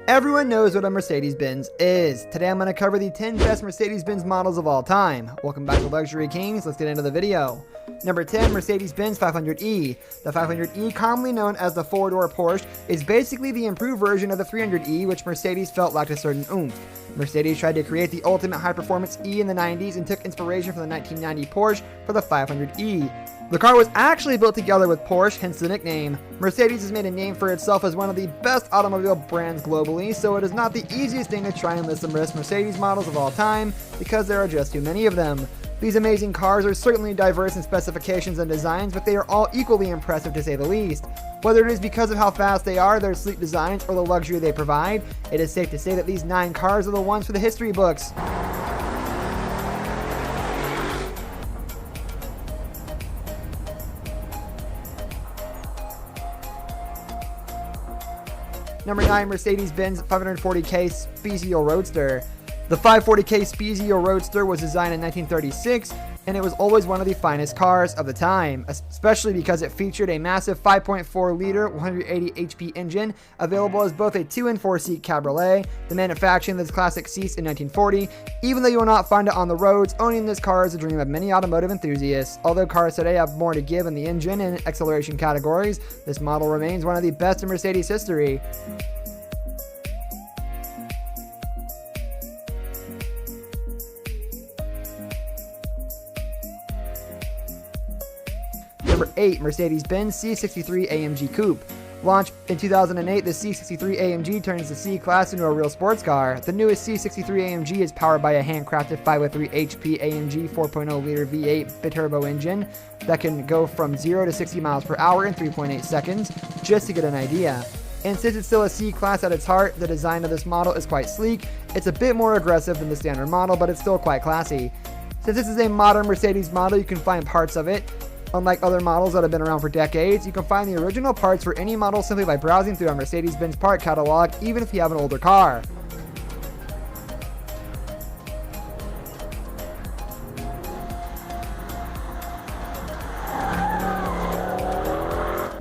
Everyone knows what a Mercedes-Benz is. Today I'm going to cover the 10 best Mercedes-Benz models of all time. Welcome back to Luxury Kings, let's get into the video. Number 10, Mercedes-Benz 500e. The 500e, commonly known as the 4-door Porsche, is basically the improved version of the 300e, which Mercedes felt lacked a certain oomph. Mercedes tried to create the ultimate high-performance E in the 90s and took inspiration from the 1990 Porsche for the 500e. The car was actually built together with Porsche, hence the nickname. Mercedes has made a name for itself as one of the best automobile brands globally, so it is not the easiest thing to try and list the best Mercedes models of all time, because there are just too many of them. These amazing cars are certainly diverse in specifications and designs, but they are all equally impressive to say the least. Whether it is because of how fast they are, their sleek designs, or the luxury they provide, it is safe to say that these 9 cars are the ones for the history books. Number 9, Mercedes-Benz 540k Spezio Roadster. The 540k Spezio Roadster was designed in 1936, and it was always one of the finest cars of the time, especially because it featured a massive 5.4-liter 180 HP engine, available as both a 2- and 4-seat cabriolet. The manufacturing of this classic ceased in 1940. Even though you will not find it on the roads, owning this car is a dream of many automotive enthusiasts. Although cars today have more to give in the engine and acceleration categories, this model remains one of the best in Mercedes history. Number 8, Mercedes-Benz C63 AMG Coupe. Launched in 2008, the C63 AMG turns the C-Class into a real sports car. The newest C63 AMG is powered by a handcrafted 503 HP AMG 4.0-liter V8 biturbo engine that can go from 0 to 60 miles per hour in 3.8 seconds, just to get an idea. And since it's still a C-Class at its heart, the design of this model is quite sleek. It's a bit more aggressive than the standard model, but it's still quite classy. Since this is a modern Mercedes model, you can find parts of it. Unlike other models that have been around for decades, you can find the original parts for any model simply by browsing through a Mercedes-Benz part catalog, even if you have an older car.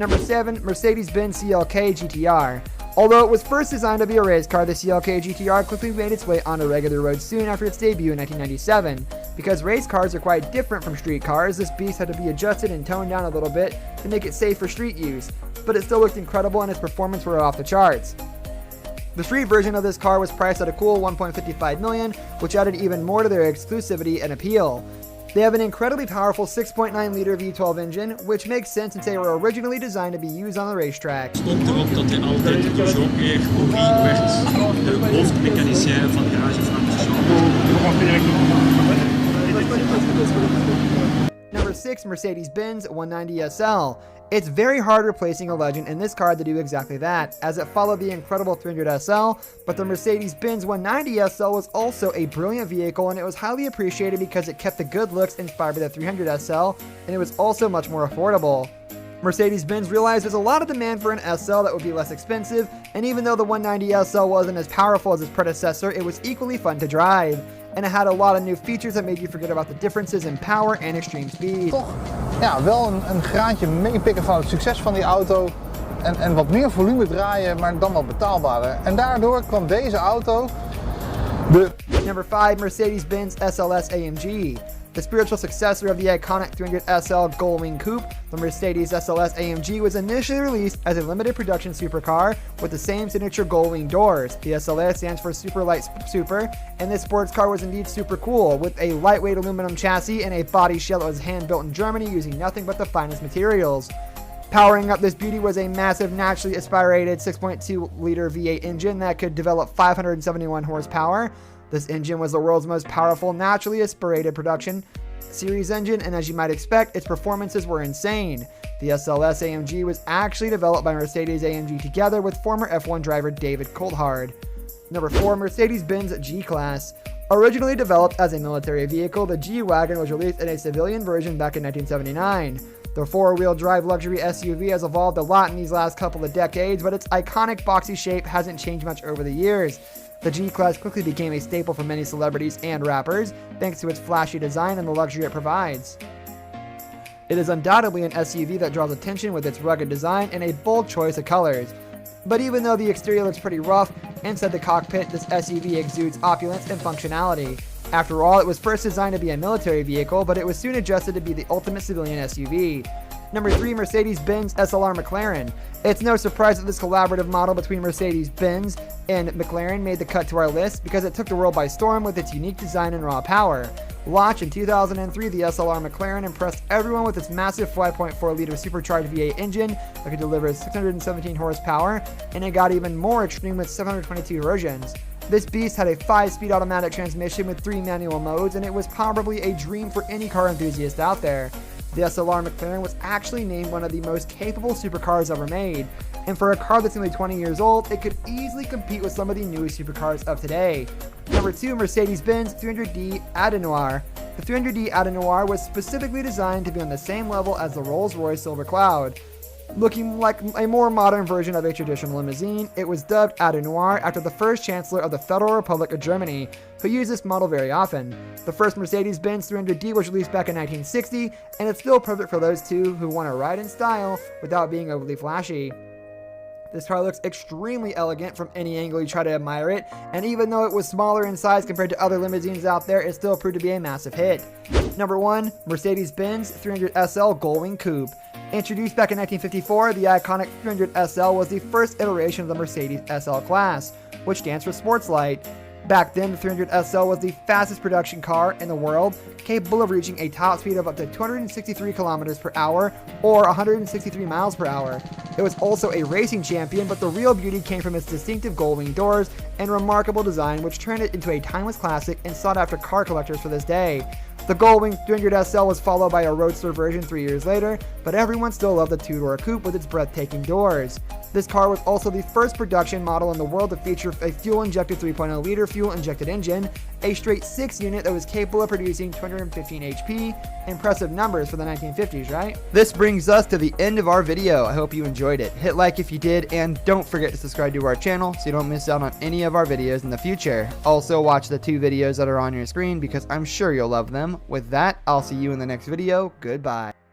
Number 7, Mercedes-Benz CLK GTR. Although it was first designed to be a race car, the CLK GTR quickly made its way onto regular roads soon after its debut in 1997. Because race cars are quite different from street cars, this beast had to be adjusted and toned down a little bit to make it safe for street use, but it still looked incredible and its performance were off the charts. The street version of this car was priced at a cool $1.55 million, which added even more to their exclusivity and appeal. They have an incredibly powerful 6.9-liter V12 engine, which makes sense since they were originally designed to be used on the racetrack. Stond erop dat hij altijd Jean-Pierre Henri werd, de hoofdmechanicien van garage Number 6, Mercedes-Benz 190 SL. It's very hard replacing a legend in this car to do exactly that, as it followed the incredible 300 SL, but the Mercedes-Benz 190 SL was also a brilliant vehicle, and it was highly appreciated because it kept the good looks inspired by the 300 SL, and it was also much more affordable. Mercedes-Benz realized there's a lot of demand for an SL that would be less expensive, and even though the 190 SL wasn't as powerful as its predecessor, it was equally fun to drive. And it had a lot of new features that made you forget about the differences in power and extreme speed. Toch ja, wel een graadje meepikken van het succes van die auto en wat meer volume draaien, maar dan wat betaalbaarder. En daardoor kwam deze auto de... Number 5, Mercedes-Benz SLS AMG. The spiritual successor of the iconic 300 SL Gullwing Coupe, the Mercedes SLS AMG was initially released as a limited production supercar with the same signature Gullwing doors. The SLS stands for Super Light Super, and this sports car was indeed super cool, with a lightweight aluminum chassis and a body shell that was hand-built in Germany using nothing but the finest materials. Powering up this beauty was a massive naturally aspirated 6.2-liter V8 engine that could develop 571 horsepower. This engine was the world's most powerful, naturally aspirated production series engine, and as you might expect, its performances were insane. The SLS AMG was actually developed by Mercedes-AMG together with former F1 driver David Coulthard. Number 4, Mercedes-Benz G-Class. Originally developed as a military vehicle, the G-Wagon was released in a civilian version back in 1979. The 4-wheel drive luxury SUV has evolved a lot in these last couple of decades, but its iconic boxy shape hasn't changed much over the years. The G-Class quickly became a staple for many celebrities and rappers, thanks to its flashy design and the luxury it provides. It is undoubtedly an SUV that draws attention with its rugged design and a bold choice of colors. But even though the exterior looks pretty rough inside the cockpit, this SUV exudes opulence and functionality. After all, it was first designed to be a military vehicle, but it was soon adjusted to be the ultimate civilian SUV. Number 3, Mercedes-Benz SLR McLaren. It's no surprise that this collaborative model between Mercedes-Benz and McLaren made the cut to our list because it took the world by storm with its unique design and raw power. Launched in 2003, the SLR McLaren impressed everyone with its massive 5.4-liter supercharged V8 engine that could deliver 617 horsepower, and it got even more extreme with 722 versions. This beast had a 5-speed automatic transmission with 3 manual modes, and it was probably a dream for any car enthusiast out there. The SLR McLaren was actually named one of the most capable supercars ever made, and for a car that's only 20 years old, it could easily compete with some of the newest supercars of today. Number 2, Mercedes-Benz 300D Adenoir. The 300D Adenoir was specifically designed to be on the same level as the Rolls-Royce Silver Cloud. Looking like a more modern version of a traditional limousine, it was dubbed Adenoir after the first Chancellor of the Federal Republic of Germany, who used this model very often. The first Mercedes-Benz 300D was released back in 1960, and it's still perfect for those two who want to ride in style without being overly flashy. This car looks extremely elegant from any angle you try to admire it, and even though it was smaller in size compared to other limousines out there, it still proved to be a massive hit. Number 1, Mercedes-Benz 300SL Gullwing Coupe. Introduced back in 1954, the iconic 300SL was the first iteration of the Mercedes SL class, which stands for Sports Light. Back then, the 300SL was the fastest production car in the world, capable of reaching a top speed of up to 263 kilometers per hour or 163 miles per hour. It was also a racing champion, but the real beauty came from its distinctive gullwing doors and remarkable design, which turned it into a timeless classic and sought after car collectors for this day. The Gullwing 300SL was followed by a roadster version 3 years later, but everyone still loved the two-door coupe with its breathtaking doors. This car was also the first production model in the world to feature a fuel-injected 3.0-liter fuel-injected engine, a straight 6-unit that was capable of producing 215 HP. Impressive numbers for the 1950s, right? This brings us to the end of our video. I hope you enjoyed it. Hit like if you did, and don't forget to subscribe to our channel so you don't miss out on any of our videos in the future. Also, watch the 2 videos that are on your screen because I'm sure you'll love them. With that, I'll see you in the next video. Goodbye.